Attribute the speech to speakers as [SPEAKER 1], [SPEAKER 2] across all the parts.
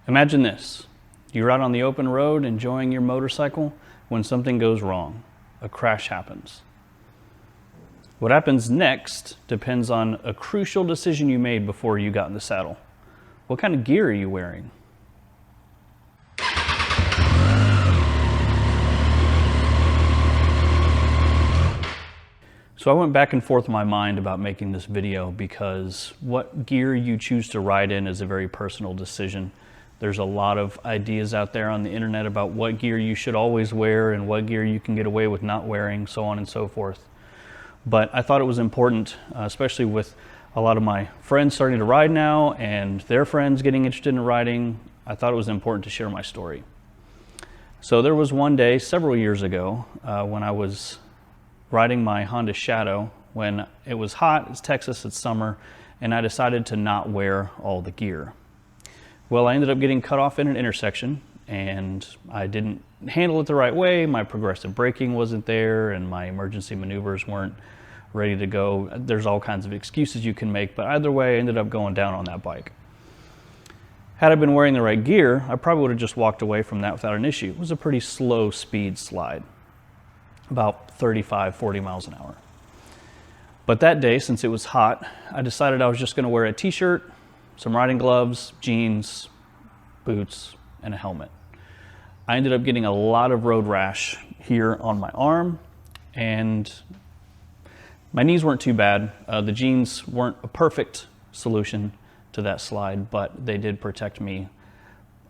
[SPEAKER 1] Imagine this. You're out on the open road enjoying your motorcycle when something goes wrong. A crash happens. What happens next depends on a crucial decision you made before you got in the saddle. What kind of gear are you wearing? So I went back and forth in my mind about making this video because what gear you choose to ride in is a very personal decision. There's a lot of ideas out there on the internet about what gear you should always wear and what gear you can get away with not wearing, so on and so forth. But I thought it was important, especially with a lot of my friends starting to ride now and their friends getting interested in riding, I thought it was important to share my story. So there was one day several years ago when I was riding my Honda Shadow when it was hot, it's Texas, it's summer, and I decided to not wear all the gear. Well, I ended up getting cut off in an intersection and I didn't handle it the right way. My progressive braking wasn't there and my emergency maneuvers weren't ready to go. There's all kinds of excuses you can make, but either way, I ended up going down on that bike. Had I been wearing the right gear, I probably would have just walked away from that without an issue. It was a pretty slow speed slide, about 35, 40 miles an hour. But that day, since it was hot, I decided I was just gonna wear a t-shirt, some riding gloves, jeans, boots, and a helmet. I ended up getting a lot of road rash here on my arm, and my knees weren't too bad. The jeans weren't a perfect solution to that slide, but they did protect me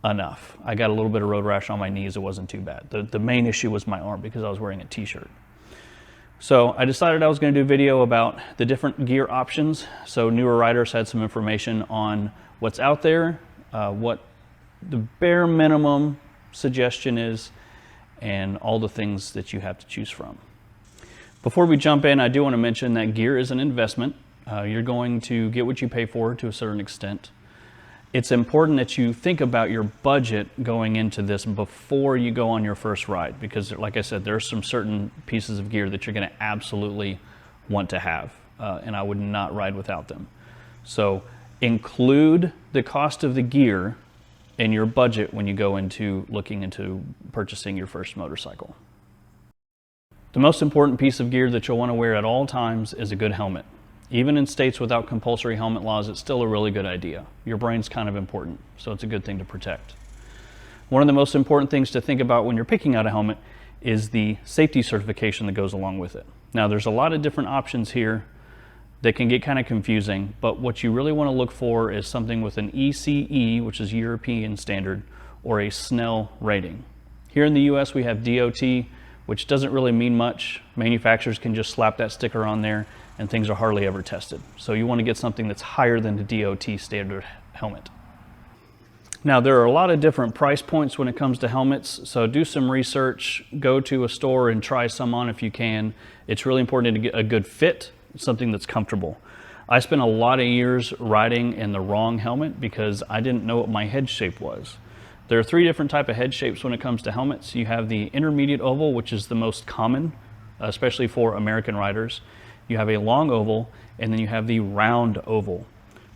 [SPEAKER 1] enough. I got a little bit of road rash on my knees. It wasn't too bad. The main issue was my arm because I was wearing a t-shirt. So I decided I was going to do a video about the different gear options. So newer riders had some information on what's out there, what the bare minimum suggestion is, and all the things that you have to choose from. Before we jump in, I do want to mention that gear is an investment. You're going to get what you pay for to a certain extent. It's important that you think about your budget going into this before you go on your first ride, because like I said, there are some certain pieces of gear that you're going to absolutely want to have, and I would not ride without them. So include the cost of the gear in your budget when you go into looking into purchasing your first motorcycle. The most important piece of gear that you'll want to wear at all times is a good helmet. Even in states without compulsory helmet laws, it's still a really good idea. Your brain's kind of important, so it's a good thing to protect. One of the most important things to think about when you're picking out a helmet is the safety certification that goes along with it. Now, there's a lot of different options here that can get kind of confusing, but what you really want to look for is something with an ECE, which is European standard, or a SNELL rating. Here in the US, we have DOT, which doesn't really mean much. Manufacturers can just slap that sticker on there and things are hardly ever tested. So you want to get something that's higher than the DOT standard helmet. Now, there are a lot of different price points when it comes to helmets, so do some research, go to a store and try some on if you can. It's really important to get a good fit, something that's comfortable. I spent a lot of years riding in the wrong helmet because I didn't know what my head shape was. There are 3 different types of head shapes when it comes to helmets. You have the intermediate oval, which is the most common, especially for American riders. You have a long oval, and then you have the round oval,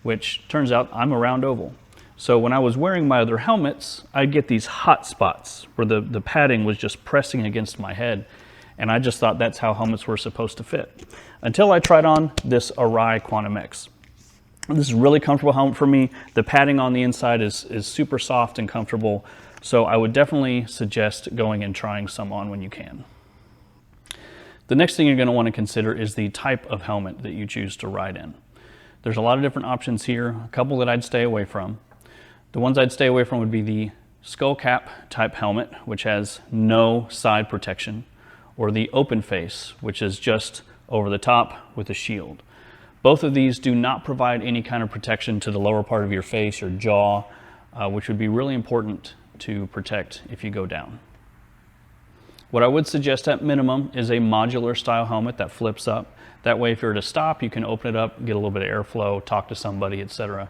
[SPEAKER 1] which turns out I'm a round oval. So when I was wearing my other helmets, I'd get these hot spots where the padding was just pressing against my head, and I just thought that's how helmets were supposed to fit. Until I tried on this Arai Quantum X. This is a really comfortable helmet for me. The padding on the inside is super soft and comfortable, so I would definitely suggest going and trying some on when you can. The next thing you're going to want to consider is the type of helmet that you choose to ride in. There's a lot of different options here, a couple that I'd stay away from. The ones I'd stay away from would be the skull cap type helmet, which has no side protection, or the open face, which is just over the top with a shield. Both of these do not provide any kind of protection to the lower part of your face, your jaw, which would be really important to protect if you go down. What I would suggest at minimum is a modular style helmet that flips up. That way if you're at a stop, you can open it up, get a little bit of airflow, talk to somebody, etc.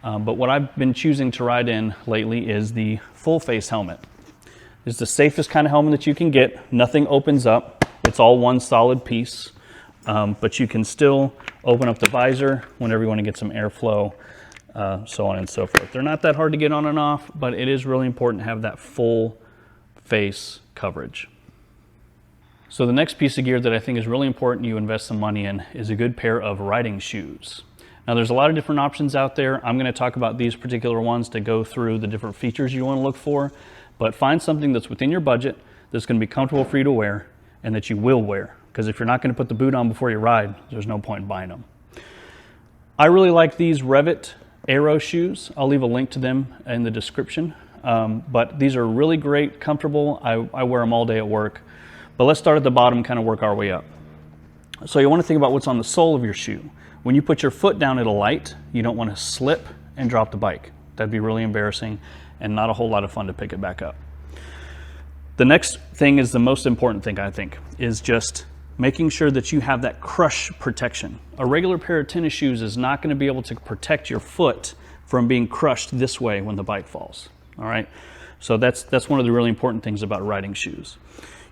[SPEAKER 1] But what I've been choosing to ride in lately is the full face helmet. It's the safest kind of helmet that you can get. Nothing opens up. It's all one solid piece, but you can still open up the visor whenever you want to get some airflow. so on and so forth. They're not that hard to get on and off, but it is really important to have that full face coverage. So the next piece of gear that I think is really important you invest some money in is a good pair of riding shoes. Now there's a lot of different options out there. I'm going to talk about these particular ones to go through the different features you want to look for, but find something that's within your budget, that's going to be comfortable for you to wear, and that you will wear. Because if you're not going to put the boot on before you ride, there's no point in buying them. I really like these Revit Aero shoes. I'll leave a link to them in the description. But these are really great, comfortable. I wear them all day at work. But let's start at the bottom and kind of work our way up. So you want to think about what's on the sole of your shoe. When you put your foot down at a light, you don't want to slip and drop the bike. That'd be really embarrassing and not a whole lot of fun to pick it back up. The next thing is the most important thing, I think, is just making sure that you have that crush protection. A regular pair of tennis shoes is not going to be able to protect your foot from being crushed this way when the bike falls. All right, so that's one of the really important things about riding shoes.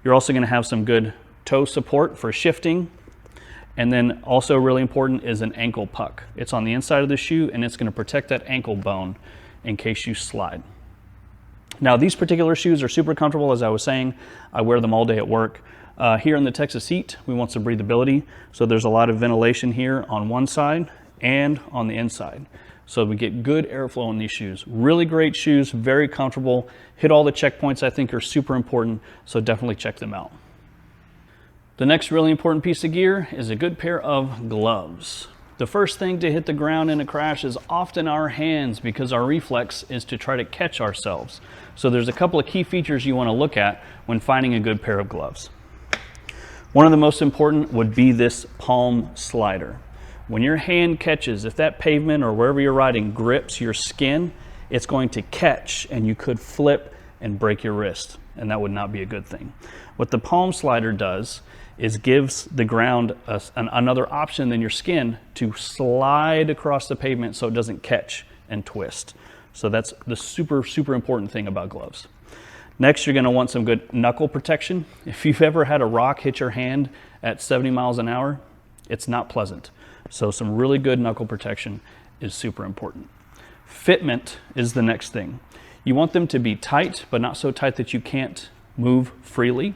[SPEAKER 1] You're also going to have some good toe support for shifting. And then also really important is an ankle puck. It's on the inside of the shoe and it's going to protect that ankle bone in case you slide. Now these particular shoes are super comfortable, as I was saying. I wear them all day at work. Here in the Texas heat, we want some breathability. So there's a lot of ventilation here on one side and on the inside. So we get good airflow in these shoes. Really great shoes, very comfortable. Hit all the checkpoints I think are super important, so definitely check them out. The next really important piece of gear is a good pair of gloves. The first thing to hit the ground in a crash is often our hands because our reflex is to try to catch ourselves. So there's a couple of key features you want to look at when finding a good pair of gloves. One of the most important would be this palm slider. When your hand catches, if that pavement or wherever you're riding grips your skin, it's going to catch and you could flip and break your wrist, and that would not be a good thing. What the palm slider does is gives the ground another option than your skin to slide across the pavement so it doesn't catch and twist. So that's the super, super important thing about gloves. Next, you're gonna want some good knuckle protection. If you've ever had a rock hit your hand at 70 miles an hour, it's not pleasant. So some really good knuckle protection is super important. Fitment is the next thing. You want them to be tight, but not so tight that you can't move freely.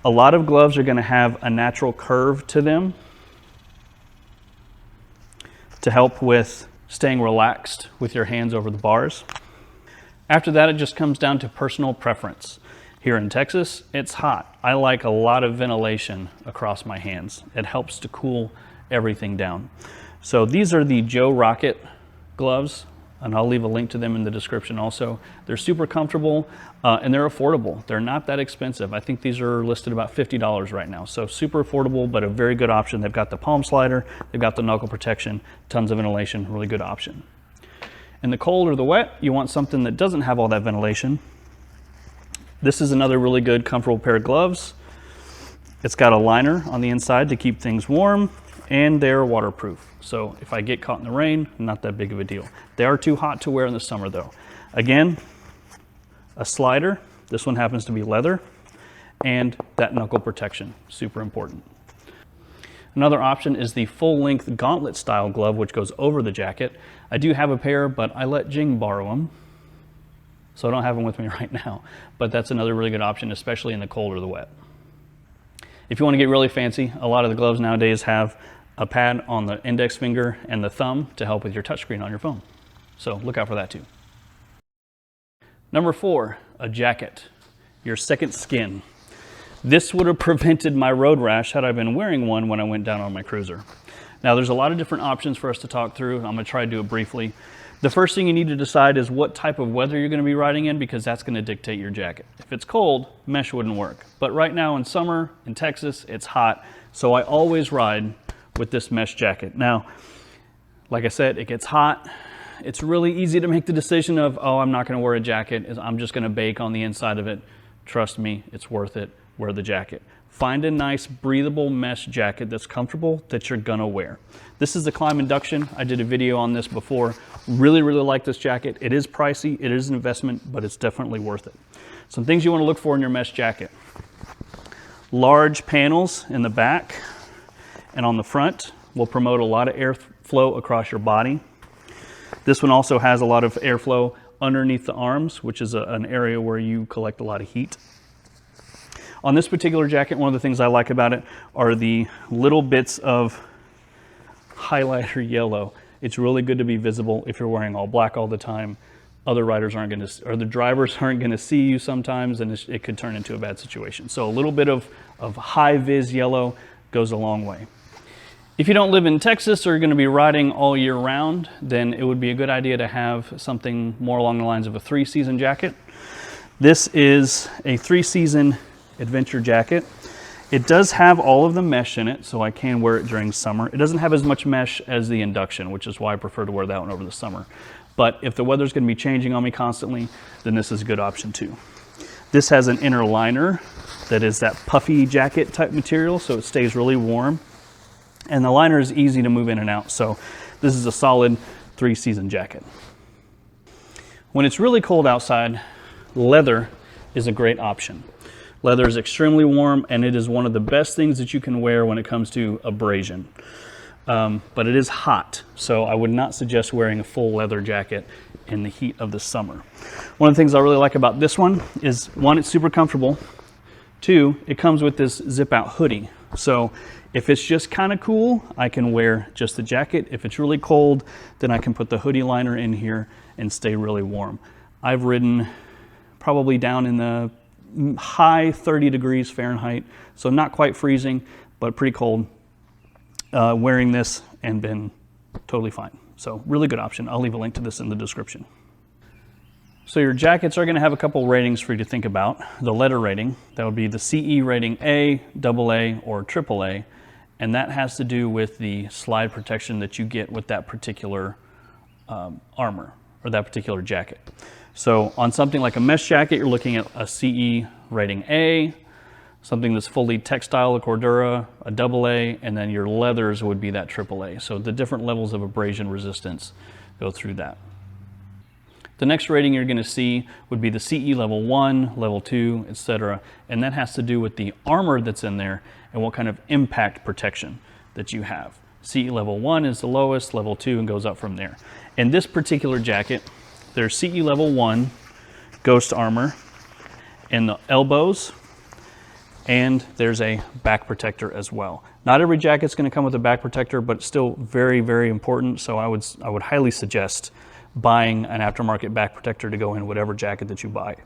[SPEAKER 1] A lot of gloves are going to have a natural curve to them to help with staying relaxed with your hands over the bars. After that, it just comes down to personal preference. Here in Texas, it's hot. I like a lot of ventilation across my hands. It helps to cool everything down. So these are the Joe Rocket gloves, and I'll leave a link to them in the description also. They're super comfortable and they're affordable. They're not that expensive. I think these are listed about $50 right now. So super affordable, but a very good option. They've got the palm slider, they've got the knuckle protection, tons of ventilation, really good option. In the cold or the wet, you want something that doesn't have all that ventilation. This is another really good, comfortable pair of gloves. It's got a liner on the inside to keep things warm, and they're waterproof. So if I get caught in the rain, not that big of a deal. They are too hot to wear in the summer though. Again, a slider. This one happens to be leather, and that knuckle protection, super important. Another option is the full-length gauntlet style glove, which goes over the jacket. I do have a pair, but I let Jing borrow them, so I don't have them with me right now. But that's another really good option, especially in the cold or the wet. If you want to get really fancy, a lot of the gloves nowadays have a pad on the index finger and the thumb to help with your touchscreen on your phone. So look out for that too. Number 4, a jacket, your second skin. This would have prevented my road rash had I been wearing one when I went down on my cruiser. Now there's a lot of different options for us to talk through. I'm gonna try to do it briefly. The first thing you need to decide is what type of weather you're gonna be riding in, because that's gonna dictate your jacket. If it's cold, mesh wouldn't work. But right now in summer, in Texas, it's hot. So I always ride with this mesh jacket. Now, like I said, it gets hot. It's really easy to make the decision of, oh, I'm not gonna wear a jacket. I'm just gonna bake on the inside of it. Trust me, it's worth it. Wear the jacket. Find a nice breathable mesh jacket that's comfortable that you're gonna wear. This is the Climb Induction. I did a video on this before. Really, really like this jacket. It is pricey, it is an investment, but it's definitely worth it. Some things you wanna look for in your mesh jacket. Large panels in the back and on the front will promote a lot of airflow across your body. This one also has a lot of airflow underneath the arms, which is an area where you collect a lot of heat. On this particular jacket, one of the things I like about it are the little bits of highlighter yellow. It's really good to be visible if you're wearing all black all the time. Other riders aren't going to, or the drivers aren't going to see you sometimes, and it could turn into a bad situation. So a little bit of high vis yellow goes a long way. If you don't live in Texas or you're going to be riding all year round, then it would be a good idea to have something more along the lines of a 3-season jacket. This is a 3-season adventure jacket. It does have all of the mesh in it, so I can wear it during summer. It doesn't have as much mesh as the induction, which is why I prefer to wear that one over the summer. But if the weather's going to be changing on me constantly, then this is a good option too. This has an inner liner that is that puffy jacket type material, so it stays really warm. And the liner is easy to move in and out, so this is a solid 3-season jacket. When it's really cold outside, leather is a great option. Leather is extremely warm, and it is one of the best things that you can wear when it comes to abrasion. But it is hot, so I would not suggest wearing a full leather jacket in the heat of the summer. One of the things I really like about this one is, one, it's super comfortable. Two, it comes with this zip-out hoodie. So if it's just kind of cool, I can wear just the jacket. If it's really cold, then I can put the hoodie liner in here and stay really warm. I've ridden probably down in the high 30 degrees Fahrenheit, so not quite freezing, but pretty cold, wearing this and been totally fine. So really good option. I'll leave a link to this in the description. So your jackets are going to have a couple ratings for you to think about. The letter rating, that would be the CE rating A, AA, or AAA, and that has to do with the slide protection that you get with that particular armor or that particular jacket. So on something like a mesh jacket, you're looking at a CE rating A, something that's fully textile, a Cordura, a AA, and then your leathers would be that AAA. So the different levels of abrasion resistance go through that. The next rating you're going to see would be the CE level 1, level 2, etc. And that has to do with the armor that's in there and what kind of impact protection that you have. CE level 1 is the lowest, level 2, and goes up from there. In this particular jacket, there's CE level 1 ghost armor in the elbows, and there's a back protector as well. Not every jacket's going to come with a back protector, but it's still very, very important. So I would highly suggest buying an aftermarket back protector to go in whatever jacket that you buy.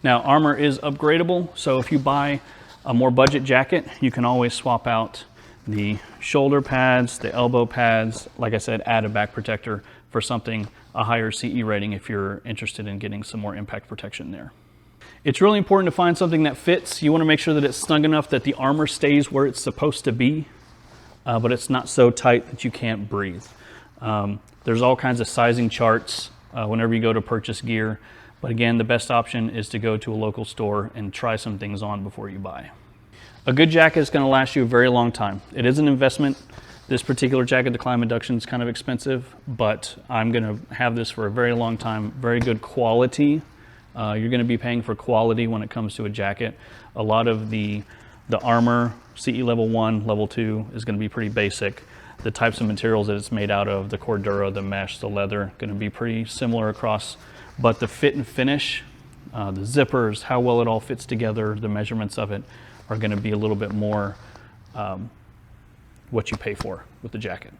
[SPEAKER 1] Now, armor is upgradable, so if you buy a more budget jacket, you can always swap out the shoulder pads, the elbow pads, like I said, add a back protector for something a higher CE rating if you're interested in getting some more impact protection there. It's really important to find something that fits. You want to make sure that it's snug enough that the armor stays where it's supposed to be, but it's not so tight that you can't breathe. There's all kinds of sizing charts whenever you go to purchase gear. But again, the best option is to go to a local store and try some things on before you buy. A good jacket is going to last you a very long time. It is an investment. This particular jacket, the Climb Induction, is kind of expensive, but I'm going to have this for a very long time. Very good quality. You're going to be paying for quality when it comes to a jacket. A lot of the armor, CE level 1, level 2, is going to be pretty basic. The types of materials that it's made out of, the Cordura, the mesh, the leather, going to be pretty similar across. But the fit and finish, the zippers, how well it all fits together, the measurements of it are going to be a little bit more what you pay for with the jacket.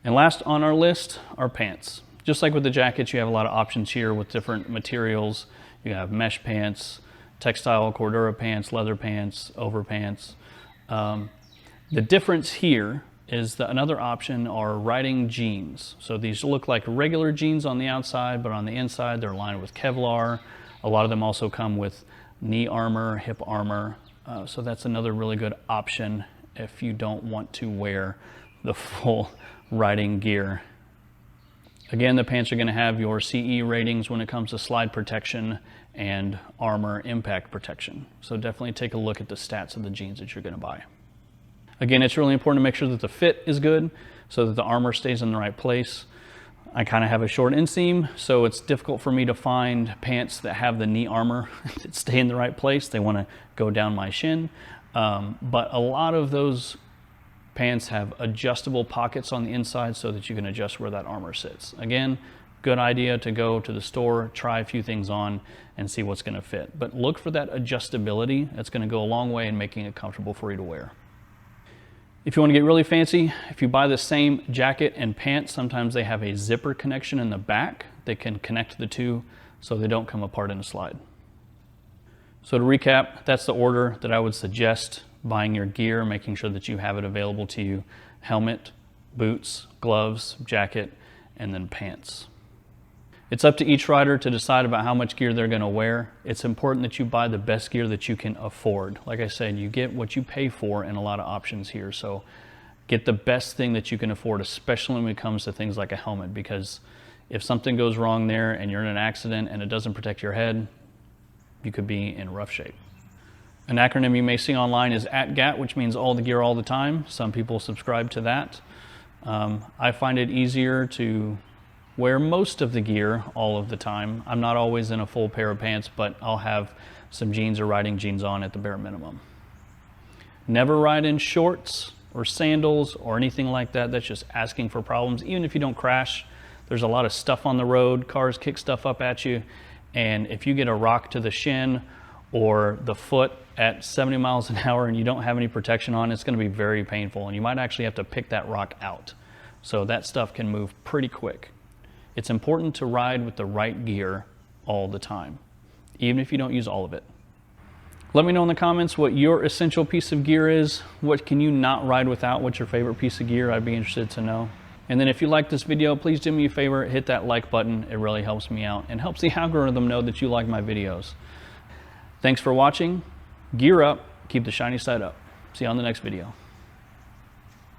[SPEAKER 1] And last on our list are pants. Just like with the jackets, you have a lot of options here with different materials. You have mesh pants, textile Cordura pants, leather pants, over pants. The difference here is that another option are riding jeans. So these look like regular jeans on the outside, but on the inside they're lined with Kevlar. A lot of them also come with knee armor, hip armor. So that's another really good option if you don't want to wear the full riding gear. Again, the pants are going to have your CE ratings when it comes to slide protection and armor impact protection. So definitely take a look at the stats of the jeans that you're going to buy. Again, it's really important to make sure that the fit is good so that the armor stays in the right place. I kind of have a short inseam, so it's difficult for me to find pants that have the knee armor that stay in the right place. They want to go down my shin. But a lot of those Pants have adjustable pockets on the inside so that you can adjust where that armor sits. Again, good idea to go to the store, try a few things on, and see what's going to fit. But look for that adjustability. That's going to go a long way in making it comfortable for you to wear. If you want to get really fancy, if you buy the same jacket and pants, sometimes they have a zipper connection in the back that can connect the two so they don't come apart in a slide. So to recap, that's the order that I would suggest buying your gear, making sure that you have it available to you: helmet, boots, gloves, jacket, and then pants. It's up to each rider to decide about how much gear they're going to wear. It's important that you buy the best gear that you can afford. Like I said, you get what you pay for in a lot of options here. So get the best thing that you can afford, especially when it comes to things like a helmet, because if something goes wrong there and you're in an accident and it doesn't protect your head, you could be in rough shape. An acronym you may see online is ATGAT, which means all the gear all the time. Some people subscribe to that. I find it easier to wear most of the gear all of the time. I'm not always in a full pair of pants, but I'll have some jeans or riding jeans on at the bare minimum. Never ride in shorts or sandals or anything like that. That's just asking for problems. Even if you don't crash, there's a lot of stuff on the road. Cars kick stuff up at you. And if you get a rock to the shin or the foot at 70 miles an hour and you don't have any protection on, it's going to be very painful. And you might actually have to pick that rock out. So that stuff can move pretty quick. It's important to ride with the right gear all the time, even if you don't use all of it. Let me know in the comments what your essential piece of gear is. What can you not ride without? What's your favorite piece of gear? I'd be interested to know. And then if you like this video, please do me a favor, hit that like button. It really helps me out and helps the algorithm know that you like my videos. Thanks for watching. Gear up, keep the shiny side up. See you on the next video.